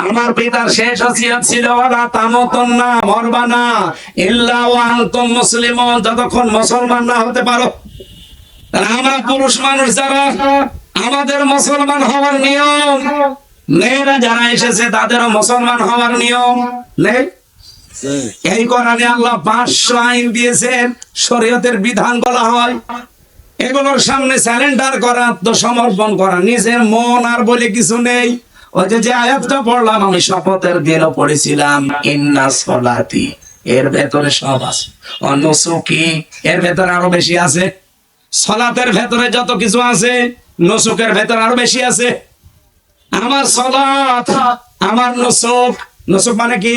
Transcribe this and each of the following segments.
আমার পিতার শেষ ওসিয়ত ছিল ওয়ালা তামুতুন্না, মরবা না, ইল্লা ওয়া আনতুম মুসলিমুন, যতক্ষণ মুসলমান না হতে পারো। আমরা পুরুষ মানুষ যারা, আমাদের মুসলমান হওয়ার নিয়ম, মেয়েরা যারা এসেছে তাদেরও মুসলমান হওয়ার নিয়ম নেই। এই কোরআনে আল্লাহ 500 আইন দিয়েছেন, শরীয়তের বিধান বলা হয়। এগুলোর সামনে স্যারেন্ডার করা, আত্মসমর্পণ করা, নিজের মন আর বলে কিছু নেই। ওই যে আয়াতটা পড়লাম, আমি শপথের দিনও পড়েছিলাম, ইন্না সলাতি, এর ভেতরে সব আছে। অনুসুকি, এর ভেতরে আরো বেশি আছে। সলাতের ভেতরে যত কিছু আছে, নুসুকের ভেতরে আরো বেশি আছে। আমার সলাত, আমার নুসুক, নুসুক মানে কি?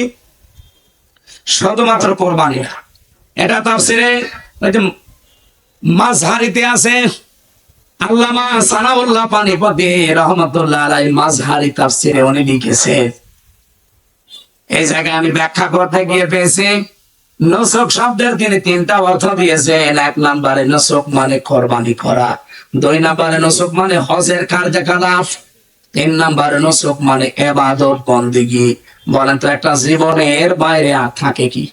শুধুমাত্র কোরবানি না। এটা তাফসিরে ওই যে মাযহারিতে আছে, আল্লামা সানাউল্লাহ পানিপতি রহমাতুল্লাহ আলাইহি মাযহারি তাফসিরে উনি লিখেছে, এই জায়গায় আমি ব্যাখ্যা করতে গিয়ে পেয়েছি, নুসুক শব্দের তিনি 3টা অর্থ দিয়েছেন। 1 নম্বরে নুসুক মানে কোরবানি করা, 2 নম্বরে নুসুক মানে হজের কার্যকলাপ, 3 নম্বরে নুসুক মানে ইবাদত বন্দেগী। বলেন তো একটা জীবনে এর বাইরে আর থাকে কি?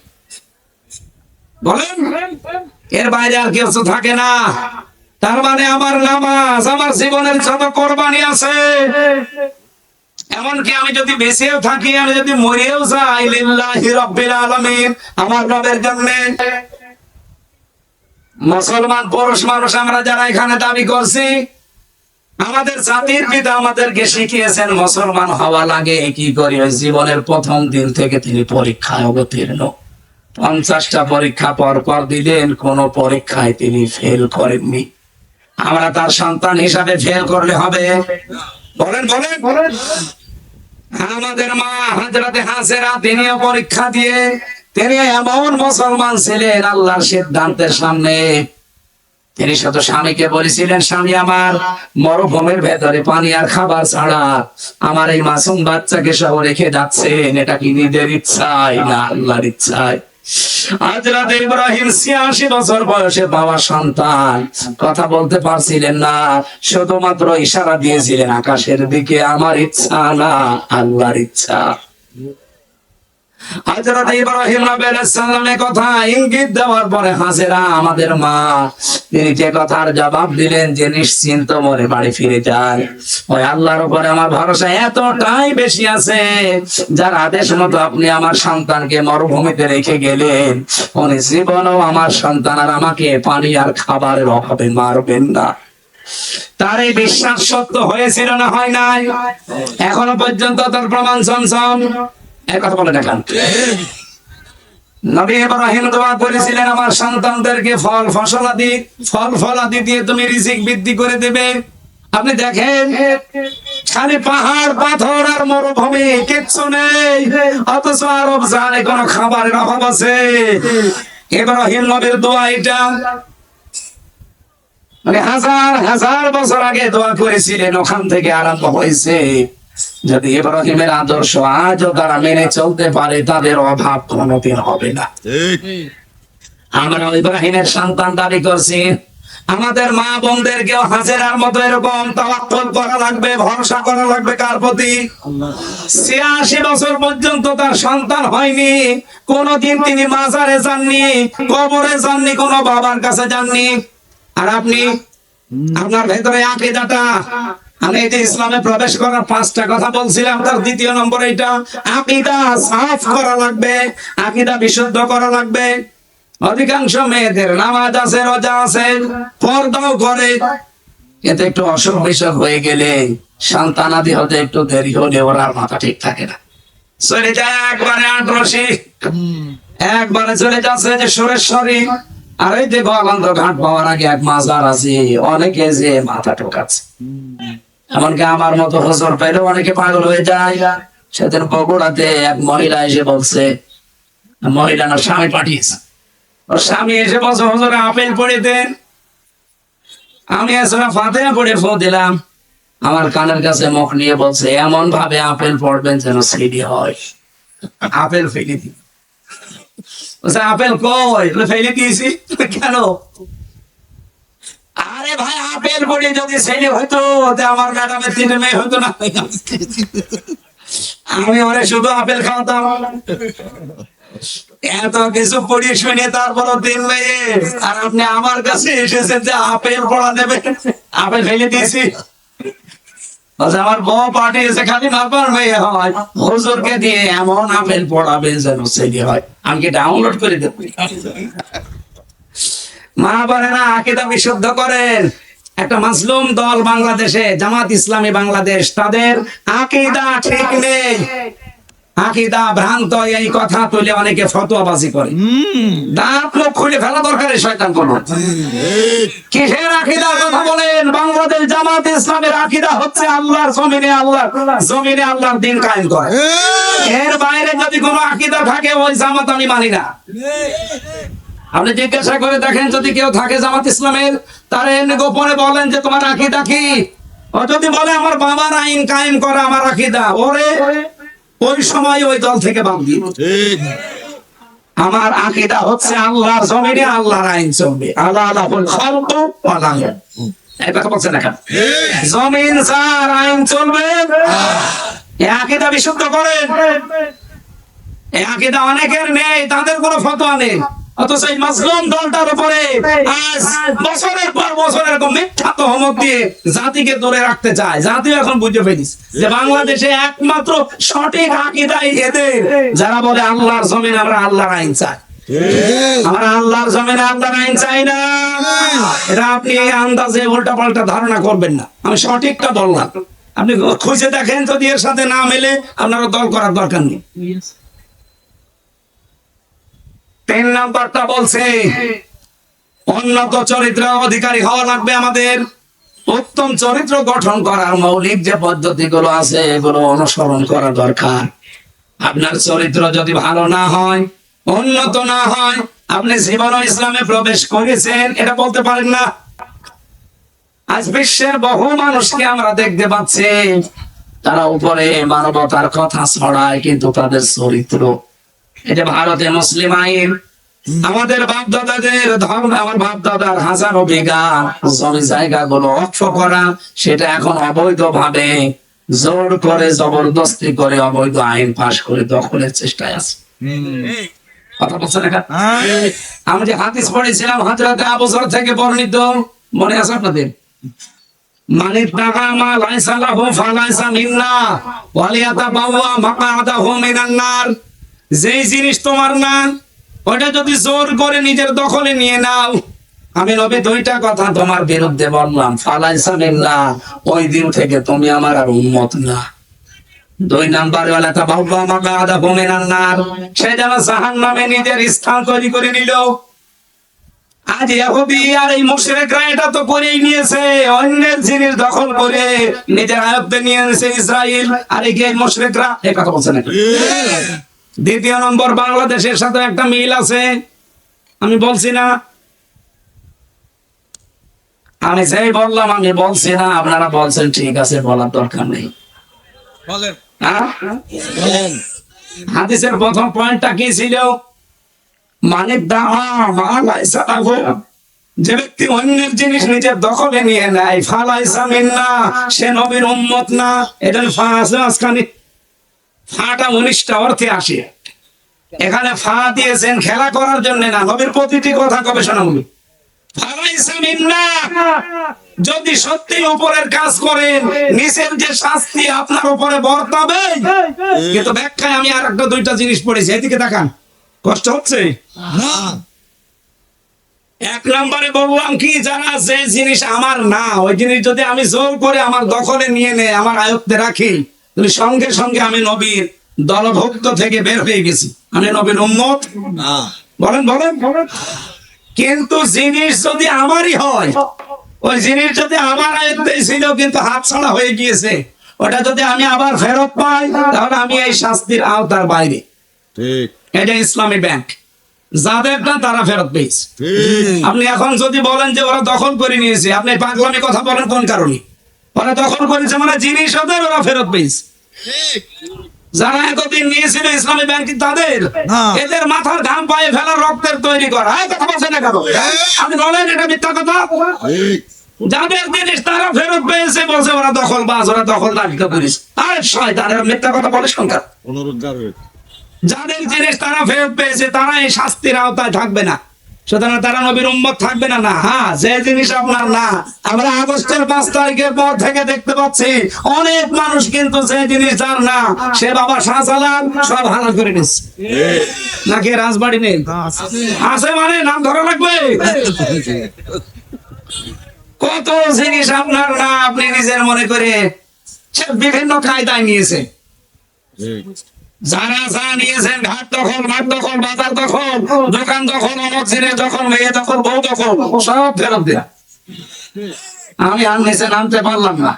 বলেন, এর বাইরে আর কিছু থাকে না। তার মানে আমার নামাজ, আমার জীবনের যত কোরবানি আছে, এমনকি আমি যদি বেঁচেও থাকি, আমি যদি মরেও যাই, লিল্লাহি রাব্বিল আলামিন, আমার রবের জন্য। মুসলমান পুরুষ মানুষ আমরা যারা এখানে দাবি করছি, আমাদের জাতির পিতা আমাদেরকে শিখিয়েছেন মুসলমান হওয়া লাগে কি করি। ওই জীবনের প্রথম দিন থেকে তিনি পরীক্ষায় অবতীর্ণ, 50টা পরীক্ষা পর পর দিলেন, কোন পরীক্ষায় তিনি ফেল করেননি। আমরা তার সন্তান হিসাবে ফেল করলে হবে? বলেন বলেন বলেন। আমাদের মা হযরতে হাজেরা, তিনিও পরীক্ষা দিয়ে তিনি এমন মুসলমান ছিলেন আল্লাহর সিদ্ধান্তের সামনে। তিনি শুধু স্বামীকে বলেছিলেন, স্বামী আমার, মরুভূমির ভেতরে পানি আর খাবার ছাড়া আমার এই মাসুম বাচ্চাকে সহ রেখে যাচ্ছেন, এটা কি নিজের ইচ্ছায় না আল্লাহর ইচ্ছায়? হযরত ইব্রাহিম 86 বছর বয়সে পাওয়া সন্তান, কথা বলতে পারছিলেন না, শুধুমাত্র ইশারা দিয়েছিলেন আকাশের দিকে, আমার ইচ্ছা না আল্লাহর ইচ্ছা। হযরত ইব্রাহিম আলাইহিস সালামের কথা ইঙ্গিত দেওয়ার পরে হাজেরা আমাদের মা, তিনি যে কথার জবাব দিলেন যে নিশ্চিন্ত মনে বাড়ি ফিরে যায়। ওই আল্লাহর উপরে আমার ভরসা এতটাই বেশি আছে, যার আদেশ মতো আপনি আমার সন্তানকে মরুভূমিতে রেখে গেলেন, উনি জীবনেও আমার সন্তান আর আমাকে পানি আর খাবারের অভাবে মারবেন না। তার এই বিশ্বাস সত্য হয়েছিল না হয় নাই? এখনো পর্যন্ত তার প্রমাণ চমচম। এক কথা বলে দেখান, নবী ইব্রাহিম দোয়া করেছিলেন, আমার সন্তানদেরকে ফল ফলাদি দিয়ে তুমি রিজিক বৃদ্ধি করে দেবে। আপনি দেখেন, খালি পাহাড় পাথর আর মরুভূমি, কিচ্ছু নেই, অথচ আরব জানে কোন খাবারের অভাব আছে। ইব্রাহিম নবীর দোয়া এটা, মানে হাজার হাজার বছর আগে দোয়া করেছিলেন, ওখান থেকে আরম্ভ হয়েছে। যদি ইব্রাহিমের আদর্শ আজও তারা মেনে চলতে পারে, তাদের অভাব কোনদিন হবে না। আমরা ইব্রাহিমের সন্তান দাবি করছি, আমাদের মা বোনদেরকেও হাজেরার মতো এরকম তাওয়াক্কুল করা লাগবে, ভরসা করা লাগবে। কার প্রতি? 86 বছর পর্যন্ত তার সন্তান হয়নি, কোনদিন তিনি মাজারে যাননি, কবরে যাননি, কোন বাবার কাছে যাননি। আর আপনি, আপনার ভেতরে আকীদাটা, আমি এই যে ইসলামে প্রবেশ করার 5টা কথা বলছিলাম, তার 2য় নম্বর এটা, আকীদা সাফ করা লাগবে, আকীদা বিশুদ্ধ করা লাগবে। অধিকাংশ মেয়েদের নামাজ আছে, রোজা আছে, পর্দাও করে, এতে একটু অসুখ বিসুখ হয়ে গেলে, সন্তানাদি হতে একটু দেরি হলে ওর আর মাথা ঠিক থাকে না, চলে যায় একবারে আটরসি, একবারে চলে যাচ্ছে যে সুরেশ্বরী। আর এই যে গোয়ালন্দ ঘাট পাওয়ার আগে এক মাজার আছে, অনেকে যে মাথা ঠোকাচ্ছে। এমনকি আমার মতো হুজুর পেলেও অনেকে পাগল হয়ে যায়। সেদিন বগুড়াতে এক মহিলা এসে বলছে, মহিলা না স্বামী পাঠিয়েছে, ওর স্বামী এসে বলছে, হুজুর আপেল পড়ে দেন। আমি আসলে ফাতিহা পড়ে ফু দিলাম, আমার কানের কাছে মুখ নিয়ে বলছে, এমন ভাবে আপেল পড়বেন যেন সিডি হয়। আপেল ফেলে দিই, বলছে আপেল কই? ফেলে দিয়েছি। কেন? আরে ভাই, আপেল পড়ে যদি ছেলে হইতো, আমার ম্যাডামের 3 মেয়ে হইতো না। আমি ওরে শুধু আপেল খাওয়াতাম। এত কিছু পড়িয়ে শুনে তারপরও 3 মেয়ে, আর আপনি আমার কাছে এসেছেন যে আপেল পড়া দেবেন। আপেল ফেলে দিয়েছি। বলছে আমার বউ পাঠিয়েছে খালি মাপার মেয়ে হয়, হুজুরকে দিয়ে এমন আপেল পড়াবেন যেন ছেলে হয়। আমি কি ডাউনলোড করে দেব? মা বলে না, আকীদা বিশুদ্ধ করেন। একটা মাসলুম দল বাংলাদেশে, জামাত ইসলামী বাংলাদেশ, তাদের আকীদা ঠিক নেই, আকীদা ভ্রান্ত। এই কথা তুলে অনেকে ফতোয়াবাজি করে। দাঁত মুখ খুলে ফেলা দরকার এই শয়তান কোন। কিসের আকীদার কথা বলেন? বাংলাদেশ জামাত ইসলামের আকীদা হচ্ছে আল্লাহর জমিনে আল্লাহর দ্বীন কায়েম করে। এর বাইরে যদি কোনো আকীদা থাকে ওই জামাত আমি মানি না। আপনি জিজ্ঞাসা করে দেখেন, যদি কেউ থাকে জামাত ইসলামের, তারা এমনি গোপনে বলেন যে তোমার আকীদা কি? ও যদি বলে আমার বাবার আইন কায়েম করা আমার আকীদা, ওরে ওই সময় ওই দল থেকে বাদ দিন। আমার আকীদা হচ্ছে আল্লাহর জমিনে আল্লাহর আইন চলবে। আল্লাহুল খালকু ওয়াল আমর, এই কথা বলছেন না? জমিন যার আইন চলবে, এই আকীদা বিশুদ্ধ করেন। এই আকীদা অনেকের নেই, তাদের কোনো ফতোয়া নেই। অথচ এই মাসলুম দলটার উপরে আজ বছরের পর বছর এরকম মিথ্যা তহমত দিয়ে জাতিকে ধরে রাখতে চায়। জাতিও এখন বুঝে ফেলিস যে বাংলাদেশে একমাত্র সঠিক আকীদাই এদের, যারা বলে আল্লাহর জমিনে আমরা আল্লাহর আইন চাই। আমরা আল্লাহর জমিনে আল্লাহর আইন চাই না। এটা আপনি এই আন্দাজে উল্টা পাল্টা ধারণা করবেন না। আমি সঠিকটা বললাম, আপনি খুঁজে দেখেন, যদি এর সাথে না মেলে আপনারা দল করার দরকার নেই। 3 নাম্বারটা বলছে উন্নত চরিত্র অধিকারী হওয়া লাগবে আমাদের। উত্তম চরিত্র গঠন করার মৌলিক যে পদ্ধতিগুলো আছে এগুলো অনুসরণ করা দরকার। আপনার চরিত্র যদি ভালো না হয়, উন্নত না হয়, আপনি জীবন ইসলামে প্রবেশ করেছেন এটা বলতে পারেন না। আজ বিশ্বের বহু মানুষকে আমরা দেখতে পাচ্ছি, তারা উপরে মানবতার কথা ছড়ায় কিন্তু তাদের চরিত্র, এটা ভারতে মুসলিম আইন। আমাদের বাপ দাদাদের ধর্ম, আমার বাপ দাদার হাজারো বিঘা জমি জায়গা গুলো অক্ষ করা, সেটা এখন অবৈধ ভাবে জোর করে জবরদস্তি করে অবৈধ আইন পাশ করে দখলের চেষ্টায় আছে। কথা বলছেন না? আমি যে হাদিস পড়েছিলাম হযরত আবু যর থেকে বর্ণিত, মনে আছে আপনাদের? মানে টাকা মা লাইসা লাহু ফালাইসা মিন্না ওয়ালিয়াতাবাওয়া মাকআদাহু মিনান নার। যেই জিনিস তোমার না, ওটা যদি জোর করে নিজের দখলে নিয়ে নাও, আমি নবী 2টা কথা তোমার বিরুদ্ধে বললাম, ফালাইসা মিন্না, ওই দিন থেকে তুমি আমার আর উম্মত না। 2 নাম্বার ওয়ালিয়াতাবাওয়া মাকআদাহু মিনান নার, সে যেন জাহান্নামে নিজের স্থান তৈরি করে নিল। আজ ইহুদি আর এই মুশরিকরা এটা তো করেই নিয়েছে, অন্যের জিনিস দখল করে নিজের আয়ত্তে নিয়ে নিয়েছে ইসরায়েল। আর এই মুশরিকরা এই কথা বলছে না। 2 নম্বর, বাংলাদেশের সাথে একটা মিল আছে, আমি বলছি না? আমি যেই বললাম আমি বলছি না, আপনারা বলছেন ঠিক আছে, বলার দরকার নেই। হাদিসের প্রথম পয়েন্টটা কি ছিল? মানে যে ব্যক্তি অন্যের জিনিস নিজের দখলে নিয়ে নেয়, ফালাইসা মিন্না, সে নবীর উম্মত না। এটা ফা আছে মাঝখানে, ফাটা 19টা অর্থে আসে। এখানে ফা দিয়েছেন খেলা করার জন্য না, নবীর প্রতিটি কথা গবেষণামূলক। ফালাইসা মিন্না, যদি সত্যি উপরের কাজ করেন নিচের যে শাস্তি আপনার উপরে বর্তাবে। কিন্তু ব্যাখ্যায় আমি আর একটা 2টা জিনিস পড়েছি, এদিকে তাকান। কষ্ট হচ্ছে না? 1 নম্বরে বললাম কি, যারা যে জিনিস আমার না, ওই জিনিস যদি আমি জোর করে আমার দখলে নিয়ে নেই, আমার আয়ত্তে রাখি, তাহলে সঙ্গে সঙ্গে আমি নবীর দলভুক্ত থেকে বের হয়ে গেছি, আমি নবীর উম্মত না। বলেন বলেন। কিন্তু জিনিস যদি আমারই হয়, ওই জিনিস যদি আমার আয়ত্তে ছিল কিন্তু হাতছাড়া হয়ে গিয়েছে, ওটা যদি আমি আবার ফেরত পাই, তাহলে আমি এই শাস্তির আওতার বাইরে। ঠিক, এটা ইসলামী ব্যাংক, যাদেরটা তারা ফেরত পেয়েছে। আপনি এখন যদি বলেন যে ওরা দখল করে নিয়েছে, আপনি পাগলামি কথা বলেন কোন কারণে? ওরা দখল করেছে মানে জিনিস ওদের, ওরা ফেরত পেয়েছে। যারা এতদিন নিয়েছিল ইসলামী ব্যাংক তাদের, এদের মাথার ঘাম পায়ে ফেলা রক্তের তৈরি করা। কথা বলছেন না কেন? আপনি বলেন এটা মিথ্যা কথা? যাদের জিনিস তারা ফেরত পেয়েছে বলছে ওরা দখলবাজ, ওরা দখলদার করিস। আরে শয়তানের মিথ্যা কথা বলিস কোনকার? যাদের জিনিস তারা ফেরত পেয়েছে তারা এই শাস্তির আওতায় থাকবে না, সুতরাং তারা নবীর উম্মত থাকবে না। না, হ্যাঁ, যে জিনিস আপনার না, আমরা আগস্টের 5 তারিখের পর থেকে দেখতে পাচ্ছি অনেক মানুষ কিন্তু যে জিনিস তার না, সে বাবা শাহজালাল সব হালাল করে নিচ্ছে। নাকি রাজবাড়ি নেই? আছে, মানে নাম ধরা লাগবে। কত জিনিস আপনার না, আপনি নিজের মনে করে সে বিভিন্ন কায়দায় নিয়েছে। যারা যা নিয়েছেন, ঘাট দখল, মাঠ দখল, বাজার দখল, দোকান দখল, অনেক জিনিস দখল, মেয়ে দখল, বউ দখল, সব ফেরত দেয়া। আমি আর নিচে নামতে পারলাম না।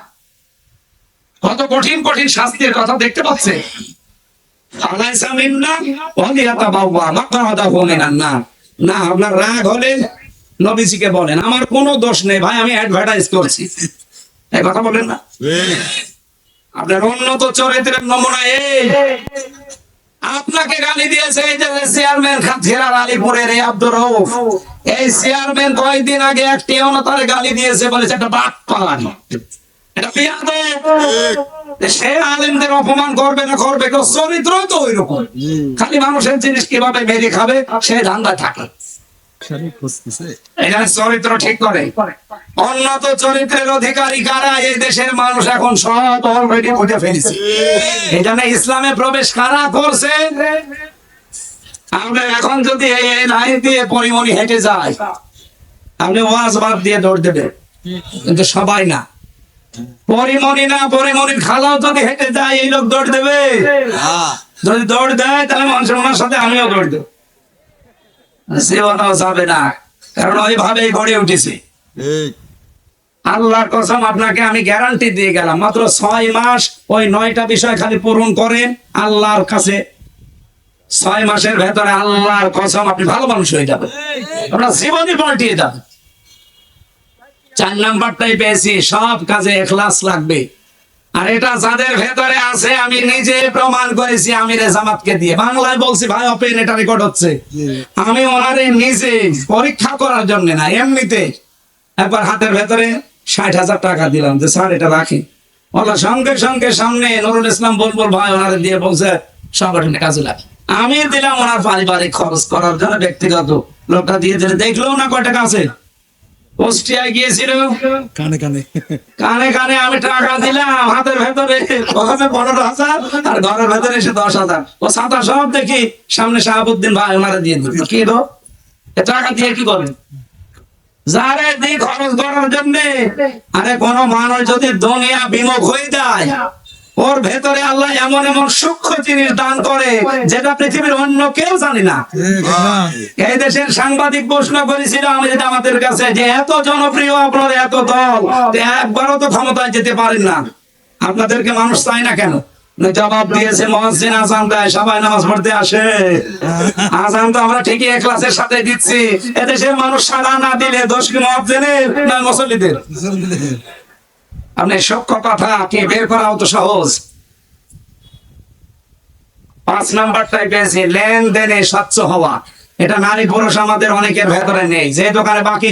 কত কঠিন কঠিন শাস্তির কথা দেখতে পাচ্ছে। না, আপনার রাগ হলে নবীজিকে বলেন আমার কোনো দোষ নেই ভাই, আমি অ্যাডভার্টাইজ করছি, এই কথা বলেন না। আপনার উন্নত চরিত্রের নমুনা এই, আপনাকে গালি দিয়েছে এই যে চেয়ারম্যান জেলার আলীপুরের এই আব্দুর রউফ, এই চেয়ারম্যান কয়েকদিন আগে একটি অনতারে গালি দিয়েছে, বলেছে এটা বাটপার, এটা বিয়াদব। সে আলেমদের অপমান করবে না, করবে, চরিত্র তো ওইরকম, খালি মানুষের জিনিস কিভাবে মেরে খাবে সে ধান্দায় থাকে। এখানে চরিত্র ঠিক করে। উন্নত চরিত্রের অধিকারী কারা? এই দেশের মানুষ এখন সব অলরেডি বুঝে ফেলেছে। এখানে ইসলামে প্রবেশ কারা করছে? আমরা এখন যদি এই লাইন দিয়ে পরিমণি হেঁটে যাই, আপনি ওয়াজ বাদ দিয়ে দৌড় দেবে, কিন্তু সবাই না। পরিমণি না, পরিমণির খালাও যদি হেঁটে যায় এই লোক দৌড় দেবে। যদি দৌড় দেয় তাহলে মানুষের ওনার সাথে আমিও দৌড় দেব, জীবনও যাবে না, কারণ ওইভাবেই গড়ে উঠেছে। আল্লাহর কসম আপনাকে আমি গ্যারান্টি দিয়ে গেলাম, মাত্র 6 মাস ওই 9টা বিষয় খালি পূরণ করেন আল্লাহর কাছে, 6 মাসের ভেতরে আল্লাহর কসম আপনি ভালো মানুষ হয়ে যাবেন, আপনার জীবনই পাল্টিয়ে যাবে। 4 নাম্বারটাই পেয়েছি, সব কাজে ইখলাস লাগবে। আর এটা যাদের ভেতরে আছে আমি নিজে প্রমাণ করেছি আমিরে জামাতকে দিয়ে, বাংলায় বলছি ভাই ওপেন, এটা রেকর্ড হচ্ছে। আমি ওনারে নিজে পরীক্ষা করার জন্য না, এমনিতে একবার হাতের ভেতরে 60,000 টাকা দিলাম যে স্যার এটা রাখি, ওরা সঙ্গে সঙ্গে সামনে নুরুল ইসলাম বুলবুল ভাই ওনারে দিয়ে বলছে সংগঠনে কাজে লাগে। আমি দিলাম ওনার পারিবারিক খরচ করার জন্য ব্যক্তিগত, লোকটা দিয়ে দিলে দেখলো না কয় টাকা আছে। কুষ্টিয়ায় গিয়েছিল, কানে কানে কানে কানে আমি টাকা দিলাম হাতের ভেতরে 15,000 আর ঘরের ভেতরে এসে 10,000, ও ছাতা সব দেখি সামনে শাহাবুদ্দিন ভাই ওনারা দিয়ে দিল। কি গো, টাকা দিয়ে কি করবেন? যারে দিয়ে খরচ করার জন্য। আরে কোন মানুষ যদি দুনিয়া বিমুখ হয়ে যায়, ওর ভেতরে আল্লাহ এমন এমন সূক্ষ্ম জিনিস দান করে যেটা পৃথিবীর অন্য কেউ জানে না। এই দেশের সাংবাদিক প্রশ্ন করেছিল আমাদের কাছে যে এত জনপ্রিয় আপনার এত দল, একবারও তো ক্ষমতায় যেতে পারেন না, আপনাদেরকে মানুষ চায় না কেন? জবাব দিয়েছে মুয়াজ্জিন আযান দেয়, সবাই নামাজ পড়তে আসে, আযান তো আমরা ঠিকই ইখলাসের সাথে দিচ্ছি, এদেশের মানুষ সাড়া না দিলে দোষ কি মুয়াজ্জিনের না মুসল্লিদের? আপনি সূক্ষ্ম কথা কি বের করাও তো সহজ। 5 নাম্বারটাই পেয়েছি, লেনদেনে স্বচ্ছ হওয়া। এটা নারী পুরুষ আমাদের অনেকের ভেতরে নেই। যে দোকানে বাকি